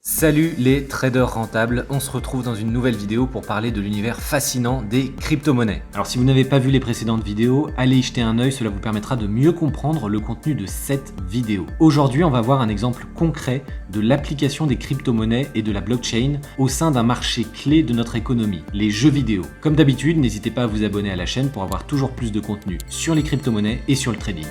Salut les traders rentables, on se retrouve dans une nouvelle vidéo pour parler de l'univers fascinant des crypto-monnaies. Alors si vous n'avez pas vu les précédentes vidéos, allez y jeter un œil, cela vous permettra de mieux comprendre le contenu de cette vidéo. Aujourd'hui, on va voir un exemple concret de l'application des crypto-monnaies et de la blockchain au sein d'un marché clé de notre économie, les jeux vidéo. Comme d'habitude, n'hésitez pas à vous abonner à la chaîne pour avoir toujours plus de contenu sur les crypto-monnaies et sur le trading.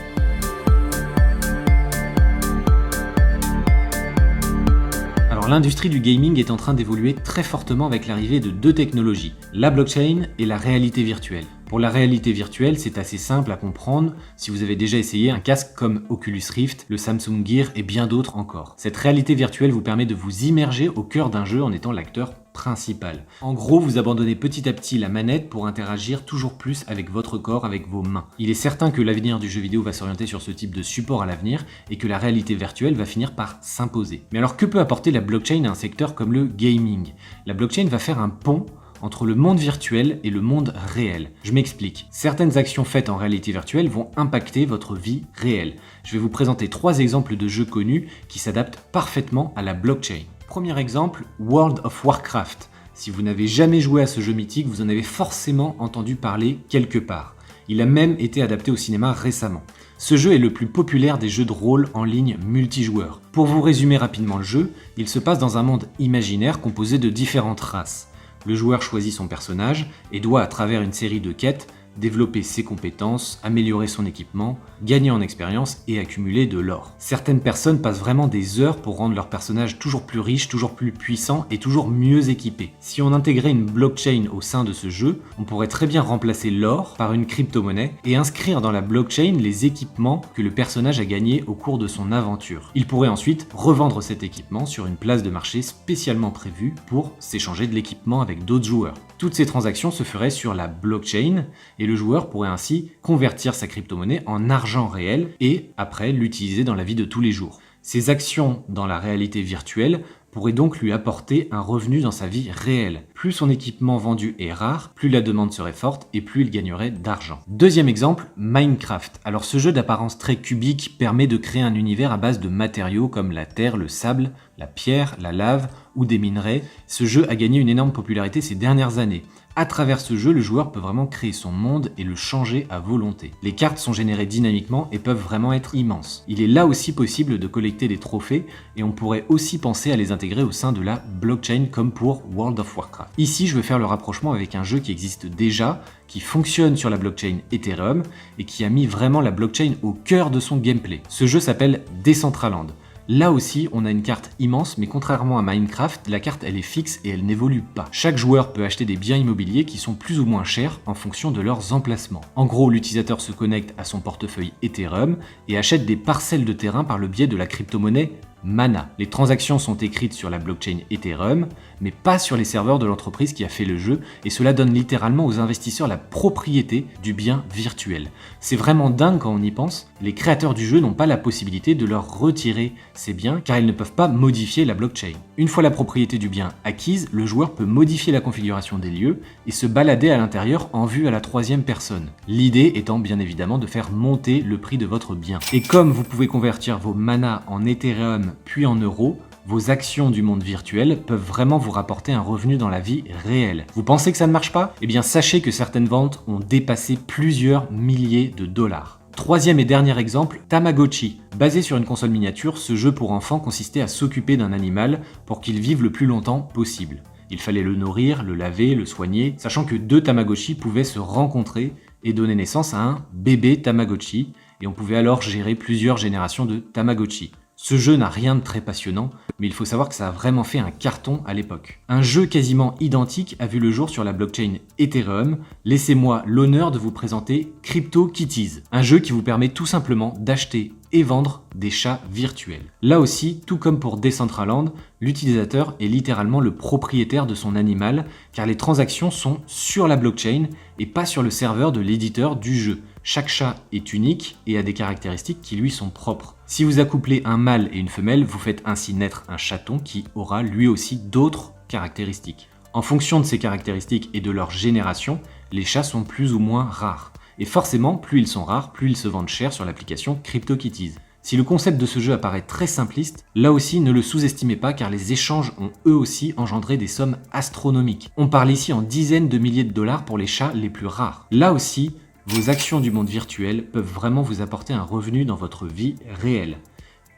L'industrie du gaming est en train d'évoluer très fortement avec l'arrivée de deux technologies, la blockchain et la réalité virtuelle. Pour la réalité virtuelle, c'est assez simple à comprendre si vous avez déjà essayé un casque comme Oculus Rift, le Samsung Gear et bien d'autres encore. Cette réalité virtuelle vous permet de vous immerger au cœur d'un jeu en étant l'acteur principal. En gros, vous abandonnez petit à petit la manette pour interagir toujours plus avec votre corps, avec vos mains. Il est certain que l'avenir du jeu vidéo va s'orienter sur ce type de support à l'avenir et que la réalité virtuelle va finir par s'imposer. Mais alors que peut apporter la blockchain à un secteur comme le gaming? La blockchain va faire un pont entre le monde virtuel et le monde réel. Je m'explique. Certaines actions faites en réalité virtuelle vont impacter votre vie réelle. Je vais vous présenter 3 exemples de jeux connus qui s'adaptent parfaitement à la blockchain. Premier exemple, World of Warcraft. Si vous n'avez jamais joué à ce jeu mythique, vous en avez forcément entendu parler quelque part. Il a même été adapté au cinéma récemment. Ce jeu est le plus populaire des jeux de rôle en ligne multijoueur. Pour vous résumer rapidement le jeu, il se passe dans un monde imaginaire composé de différentes races. Le joueur choisit son personnage et doit, à travers une série de quêtes, développer ses compétences, améliorer son équipement, gagner en expérience et accumuler de l'or. Certaines personnes passent vraiment des heures pour rendre leur personnage toujours plus riche, toujours plus puissant et toujours mieux équipé. Si on intégrait une blockchain au sein de ce jeu, on pourrait très bien remplacer l'or par une crypto-monnaie et inscrire dans la blockchain les équipements que le personnage a gagnés au cours de son aventure. Il pourrait ensuite revendre cet équipement sur une place de marché spécialement prévue pour s'échanger de l'équipement avec d'autres joueurs. Toutes ces transactions se feraient sur la blockchain et le joueur pourrait ainsi convertir sa crypto-monnaie en argent réel et après l'utiliser dans la vie de tous les jours. Ces actions dans la réalité virtuelle pourraient donc lui apporter un revenu dans sa vie réelle. Plus son équipement vendu est rare, plus la demande serait forte et plus il gagnerait d'argent. Deuxième exemple, Minecraft. Alors ce jeu d'apparence très cubique permet de créer un univers à base de matériaux comme la terre, le sable, la pierre, la lave ou des minerais. Ce jeu a gagné une énorme popularité ces dernières années. À travers ce jeu, le joueur peut vraiment créer son monde et le changer à volonté. Les cartes sont générées dynamiquement et peuvent vraiment être immenses. Il est là aussi possible de collecter des trophées et on pourrait aussi penser à les intégrer au sein de la blockchain comme pour World of Warcraft. Ici, je vais faire le rapprochement avec un jeu qui existe déjà, qui fonctionne sur la blockchain Ethereum et qui a mis vraiment la blockchain au cœur de son gameplay. Ce jeu s'appelle Decentraland. Là aussi, on a une carte immense, mais contrairement à Minecraft, la carte elle est fixe et elle n'évolue pas. Chaque joueur peut acheter des biens immobiliers qui sont plus ou moins chers en fonction de leurs emplacements. En gros, l'utilisateur se connecte à son portefeuille Ethereum et achète des parcelles de terrain par le biais de la crypto-monnaie Mana. Les transactions sont écrites sur la blockchain Ethereum, mais pas sur les serveurs de l'entreprise qui a fait le jeu, et cela donne littéralement aux investisseurs la propriété du bien virtuel. C'est vraiment dingue quand on y pense. Les créateurs du jeu n'ont pas la possibilité de leur retirer ces biens, car ils ne peuvent pas modifier la blockchain. Une fois la propriété du bien acquise, le joueur peut modifier la configuration des lieux et se balader à l'intérieur en vue à la troisième personne. L'idée étant bien évidemment de faire monter le prix de votre bien. Et comme vous pouvez convertir vos Mana en Ethereum puis en euros, vos actions du monde virtuel peuvent vraiment vous rapporter un revenu dans la vie réelle. Vous pensez que ça ne marche pas? Eh bien sachez que certaines ventes ont dépassé plusieurs milliers de dollars. Troisième et dernier exemple, Tamagotchi. Basé sur une console miniature, ce jeu pour enfants consistait à s'occuper d'un animal pour qu'il vive le plus longtemps possible. Il fallait le nourrir, le laver, le soigner, sachant que 2 Tamagotchi pouvaient se rencontrer et donner naissance à un bébé Tamagotchi, et on pouvait alors gérer plusieurs générations de Tamagotchi. Ce jeu n'a rien de très passionnant, mais il faut savoir que ça a vraiment fait un carton à l'époque. Un jeu quasiment identique a vu le jour sur la blockchain Ethereum. Laissez-moi l'honneur de vous présenter CryptoKitties, un jeu qui vous permet tout simplement d'acheter et vendre des chats virtuels. Là aussi, tout comme pour Decentraland, l'utilisateur est littéralement le propriétaire de son animal, car les transactions sont sur la blockchain et pas sur le serveur de l'éditeur du jeu. Chaque chat est unique et a des caractéristiques qui lui sont propres. Si vous accouplez un mâle et une femelle, vous faites ainsi naître un chaton qui aura lui aussi d'autres caractéristiques. En fonction de ces caractéristiques et de leur génération, les chats sont plus ou moins rares. Et forcément, plus ils sont rares, plus ils se vendent cher sur l'application CryptoKitties. Si le concept de ce jeu apparaît très simpliste, là aussi ne le sous-estimez pas car les échanges ont eux aussi engendré des sommes astronomiques. On parle ici en dizaines de milliers de dollars pour les chats les plus rares. Là aussi, vos actions du monde virtuel peuvent vraiment vous apporter un revenu dans votre vie réelle.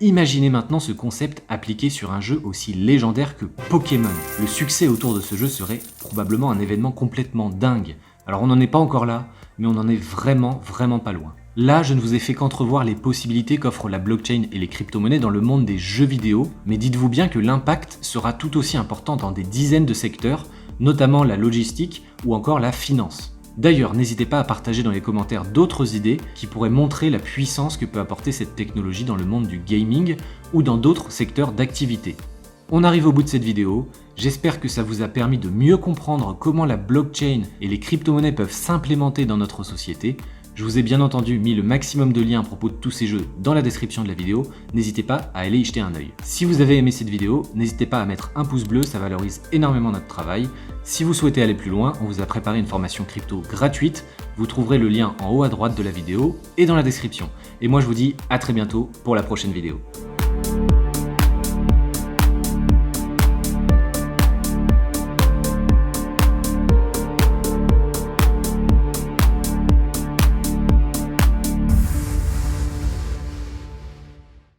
Imaginez maintenant ce concept appliqué sur un jeu aussi légendaire que Pokémon. Le succès autour de ce jeu serait probablement un événement complètement dingue. Alors on n'en est pas encore là, mais on en est vraiment pas loin. Là, je ne vous ai fait qu'entrevoir les possibilités qu'offrent la blockchain et les crypto-monnaies dans le monde des jeux vidéo, mais dites-vous bien que l'impact sera tout aussi important dans des dizaines de secteurs, notamment la logistique ou encore la finance. D'ailleurs, n'hésitez pas à partager dans les commentaires d'autres idées qui pourraient montrer la puissance que peut apporter cette technologie dans le monde du gaming ou dans d'autres secteurs d'activité. On arrive au bout de cette vidéo, j'espère que ça vous a permis de mieux comprendre comment la blockchain et les crypto-monnaies peuvent s'implémenter dans notre société. Je vous ai bien entendu mis le maximum de liens à propos de tous ces jeux dans la description de la vidéo, n'hésitez pas à aller y jeter un œil. Si vous avez aimé cette vidéo, n'hésitez pas à mettre un pouce bleu, ça valorise énormément notre travail. Si vous souhaitez aller plus loin, on vous a préparé une formation crypto gratuite, vous trouverez le lien en haut à droite de la vidéo et dans la description. Et moi je vous dis à très bientôt pour la prochaine vidéo.